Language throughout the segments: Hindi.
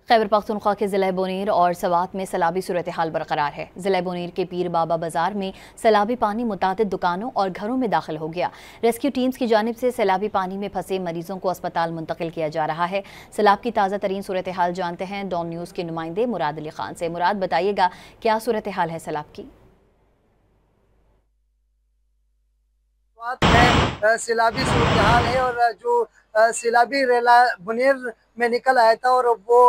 खैबर पख्तूनख्वा के ज़िला बोनीर और सवात में सैलाबी सूरत हाल बरकरार है। ज़िला बोनीर के पीर बाबा बाजार में सैलाबी पानी मुतादिद दुकानों और घरों में दाखिल हो गया। रेस्क्यू टीम्स की जानिब से सैलाबी पानी में फंसे मरीजों को अस्पताल मुंतकिल किया जा रहा है। सैलाब की ताज़ा तरीन सूरत हाल जानते हैं डॉन न्यूज़ के नुमाइंदे मुराद अली खान से। मुराद, बताइएगा क्या सूरत हाल है सैलाब की? सैलाबी सूरत हाल है और जो सैलाबी रेला बुनेर में निकल आया था और वो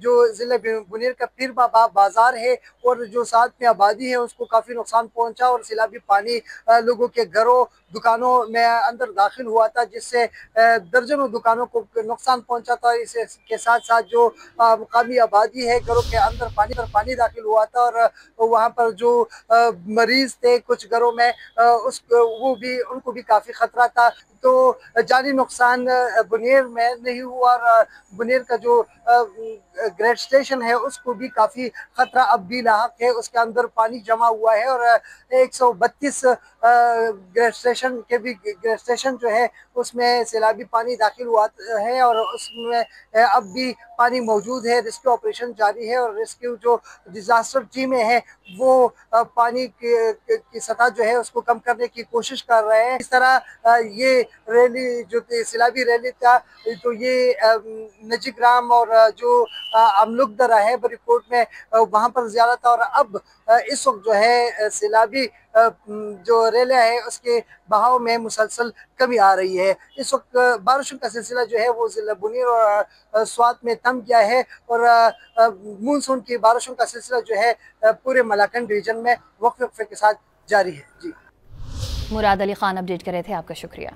जो ज़िले बुनेर का पीर बाबा बाजार है और जो साथ में आबादी है उसको काफ़ी नुकसान पहुंचा और सैलाबी पानी लोगों के घरों दुकानों में अंदर दाखिल हुआ था, जिससे दर्जनों दुकानों को नुकसान पहुंचा था। इसके साथ साथ जो मुकामी आबादी है घरों के अंदर पानी दाखिल हुआ था और वहाँ पर जो मरीज थे कुछ घरों में उनको भी काफ़ी खतरा था। तो जानी नुकसान बुनेर में नहीं हुआ और बुनेर का जो ग्रेड स्टेशन है उसको भी काफ़ी खतरा अब भी लाहक है। उसके अंदर पानी जमा हुआ है और 132 ग्रेड स्टेशन जो है उसमें सैलाबी पानी दाखिल हुआ है और उसमें अब भी पानी मौजूद है। रेस्क्यू ऑपरेशन जारी है और रेस्क्यू जो डिजास्टर टीमें हैं वो पानी की सतह जो है उसको कम करने की कोशिश कर रहे हैं। इस तरह ये रैली जो सैलाबी रैली था तो ये नजीग्राम और जो अमलुकदरा है बरीकोट में वहाँ पर ज़्यादा था और अब इस वक्त जो है सैलाबी जो रेलियाँ है उसके बहाव में मुसलसल कमी आ रही है। इस वक्त बारिशों का सिलसिला जो है वो ज़िला बुनीर और स्वात में थम गया है और मानसून की बारिशों का सिलसिला जो है पूरे मलाकंड रीजन में वक्फे के साथ जारी है। जी, मुराद अली खान अपडेट कर रहे थे, आपका शुक्रिया।